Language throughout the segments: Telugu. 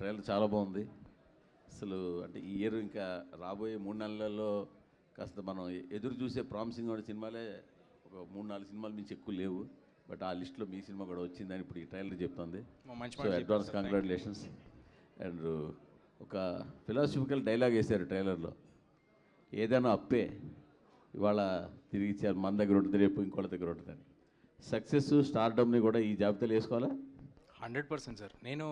ట్రైలర్ చాలా బాగుంది. అసలు అంటే ఈ ఇయర్ ఇంకా రాబోయే 3 నెలల్లో కాస్త మనం ఎదురు చూసే ప్రామిసింగ్ ఉన్న సినిమాలే ఒక 3-4 సినిమాలు మించి ఎక్కువ లేవు. బట్ ఆ లిస్ట్లో మీ సినిమా కూడా వచ్చిందని ఇప్పుడు ఈ ట్రైలర్ చెప్తుంది. So advance congratulations. అండ్ ఒక ఫిలాసఫికల్ డైలాగ్ వేశారు ట్రైలర్లో, ఏదైనా అప్పే ఇవాళ తిరిగి ఇచ్చారు, మన దగ్గర ఉంటుంది రేపు ఇంకోళ్ళ దగ్గర ఉంటుందని. సక్సెస్ స్టార్డమ్ని కూడా ఈ జాబితాలో వేసుకోవాలా? 100% సార్. నేను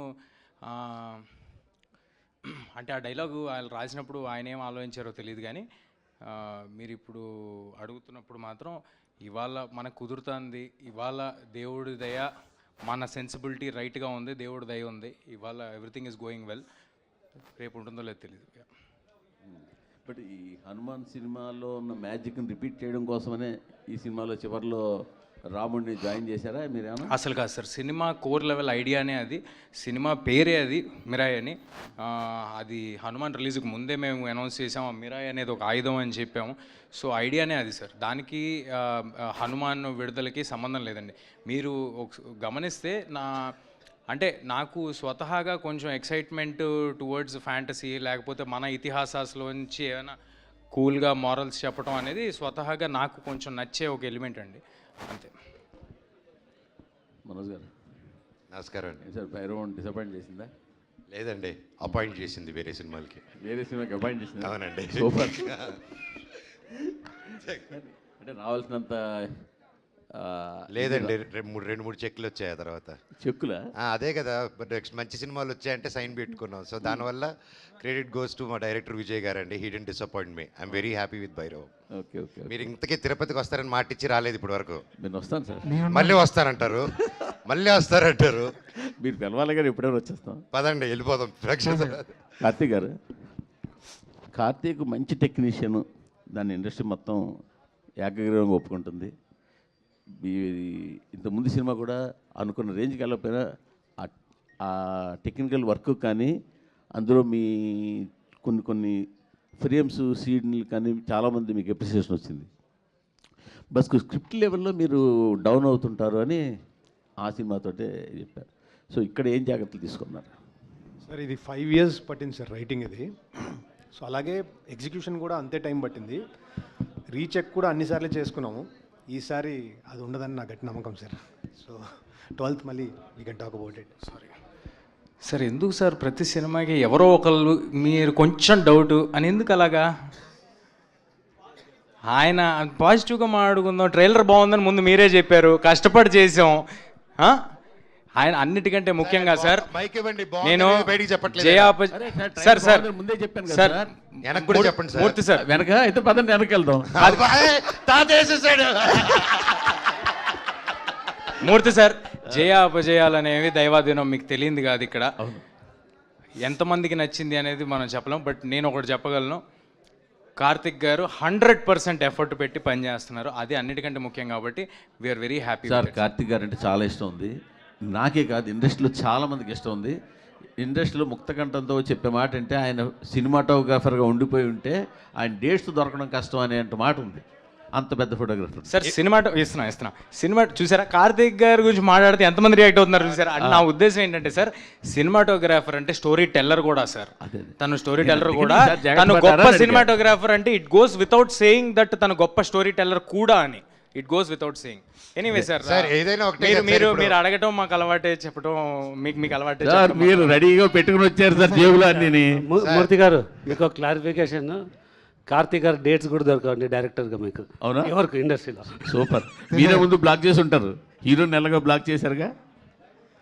అంటే ఆ డైలాగు ఆయన రాసినప్పుడు ఆయన ఏం ఆలోచించారో తెలియదు, కానీ మీరు ఇప్పుడు అడుగుతున్నప్పుడు మాత్రం ఇవాళ మనకు కుదురుతుంది, ఇవాళ దేవుడి దయ, మన సెన్సిబిలిటీ రైట్గా ఉంది, దేవుడి దయ ఉంది, ఇవాళ ఎవ్రీథింగ్ ఈజ్ గోయింగ్ వెల్. రేపు ఉంటుందో లేదో తెలియదు. బట్ ఈ హనుమాన్ సినిమాలో ఉన్న మ్యాజిక్ని రిపీట్ చేయడం కోసమనే ఈ సినిమాలో చివరిలో రాముడిని జాయిన్ చేశారా మీరేమన్నా? అసలు కాదు సార్, సినిమా కోర్ లెవెల్ ఐడియానే అది, సినిమా పేరే అది మిరాయ్ అని. అది హనుమాన్ రిలీజ్కి ముందే మేము అనౌన్స్ చేసాము, మిరాయ్ అనేది ఒక ఆయుధం అని చెప్పాము. సో ఐడియానే అది సార్, దానికి హనుమాన్ విడుదలకి సంబంధం లేదండి. మీరు గమనిస్తే నాకు స్వతహాగా కొంచెం ఎక్సైట్మెంట్ టువర్డ్స్ ఫ్యాంటసీ, లేకపోతే మన ఇతిహాసాల్లోంచి ఏమైనా కూల్గా మారల్స్ చెప్పడం అనేది స్వతహాగా నాకు కొంచెం నచ్చే ఒక ఎలిమెంట్ అండి, అంతే. మనోజ్ గారు నమస్కారం అండి. సార్ భైరవన్ డిసప్పాయింట్ చేసిందా? లేదండి, అపాయింట్ చేసింది వేరే సినిమాలకి. వేరే సినిమాకి అపాయింట్ చేసింది? అవునండి. సూపర్. అంటే రావాల్సినంత లేదండి, 2-3 చెక్లు వచ్చాయి ఆ తర్వాత. చెక్కులా? అదే కదా, నెక్స్ట్ మంచి సినిమాలు వచ్చాయంటే సైన్ పెట్టుకున్నాం. సో దానివల్ల క్రెడిట్ గోస్ టు మా డైరెక్టర్ విజయ్ గారు అండి. He didn't disappoint me. I'm very happy with Bhairav. Okay okay. మీరు ఇంతకీ తిరుపతికి వస్తారని మాట ఇచ్చి రాలేదు ఇప్పటి వరకు. నేను వస్తాను సార్. మళ్ళీ వస్తారంటారు, మళ్ళీ వస్తారంటారు. మీరు పిలవాలి గారు, ఎప్పుడైనా వచ్చేస్తాం. పదండి వెళ్ళిపోదాం. కార్తీక్ గారు, కార్తీక్ మంచి టెక్నీషియన్, దాన్ని ఇండస్ట్రీ మొత్తం ఏకగ్రీవంగా ఒప్పుకుంటుంది. ఇంతకుముందు సినిమా కూడా అనుకున్న రేంజ్కి వెళ్ళకపోయినా ఆ టెక్నికల్ వర్క్ కానీ అందులో మీ కొన్ని ఫ్రేమ్స్ సీన్లు కానీ చాలామంది మీకు అప్రిసియేషన్ వచ్చింది. బస్ స్క్రిప్ట్ లెవెల్లో మీరు డౌన్ అవుతుంటారు అని ఆ సినిమాతోటే చెప్పారు. సో ఇక్కడ ఏం జాగ్రత్తలు తీసుకున్నారు సార్? ఇది 5 years పట్టింది సార్ రైటింగ్ ఇది. సో అలాగే ఎగ్జిక్యూషన్ కూడా అంతే టైం పట్టింది. రీచెక్ కూడా అన్నిసార్లు చేసుకున్నాము. ఈసారి అది ఉండదని నా గట్టి నమ్మకం సార్. సో 12th మళ్ళీ we can talk about it. Sorry sir, ఎందుకు సార్ ప్రతి సినిమాకి ఎవరో ఒకళ్ళు మీరు కొంచెం డౌట్ అని ఎందుకు అలాగా? ఆయన పాజిటివ్గా మాట్లాడుకుందాం, ట్రైలర్ బాగుందని ముందు మీరే చెప్పారు, కష్టపడి చేసాం. ఆయన అన్నిటికంటే ముఖ్యంగా సార్ నేను సార్ ముందే చెప్పాను సార్. చెప్పండి సార్. మూర్తి సార్ వెనక అయితే పదండి, వెనక్కి వెళ్దాం. మూర్తి సార్, జయ అపజయాలు అనేవి దైవాధీనం, మీకు తెలియంది కాదు. ఇక్కడ ఎంతమందికి నచ్చింది అనేది మనం చెప్పలేం. బట్ నేను ఒకటి చెప్పగలను, కార్తిక్ గారు 100% ఎఫర్ట్ పెట్టి పనిచేస్తున్నారు, అది అన్నిటికంటే ముఖ్యం. కాబట్టి we are very happy sir. Karthik garu అంటే చాలా ఇష్టం ఉంది, నాకే కాదు ఇండస్ట్రీలో చాలామందికి ఇష్టం ఉంది. ఇండస్ట్రీలో ముక్తకంఠంతో చెప్పే మాట అంటే ఆయన సినిమాటోగ్రాఫర్గా ఉండిపోయి ఉంటే ఆయన డేట్స్ దొరకడం కష్టం అనే మాట ఉంది. అంత పెద్ద ఫోటోగ్రాఫర్ సార్. ఇస్తున్నా సినిమా చూసారా? కార్తిక్ గారి గురించి మాట్లాడితే ఎంతమంది రియాక్ట్ అవుతున్నారు చూసారా? నా ఉద్దేశం ఏంటంటే సార్, సినిమాటోగ్రాఫర్ అంటే స్టోరీ టెల్లర్ కూడా సార్. తను స్టోరీ టెల్లర్ కూడా, తను గొప్ప సినిమాటోగ్రాఫర్ అంటే it goes without saying that తను గొప్ప స్టోరీ టెల్లర్ కూడా అని. It goes without saying. Anyway sir, మీరు అడగటం మాకు అలవాటే, చెప్పడం మీకు అలవాటే. మీరు రెడీగా పెట్టుకుని వచ్చారు సార్ జేబులో అన్ని. మూర్తి గారు, మీకు ఒక క్లారిఫికేషన్, కార్తీక్ గారు డేట్స్ కూడా దొరకండి డైరెక్టర్గా మీకు. అవునా? ఎవరికి ఇండస్ట్రీలో. సూపర్. మీరే ముందు బ్లాక్ చేసి ఉంటారు, హీరో నెలగా బ్లాక్ చేశారుగా.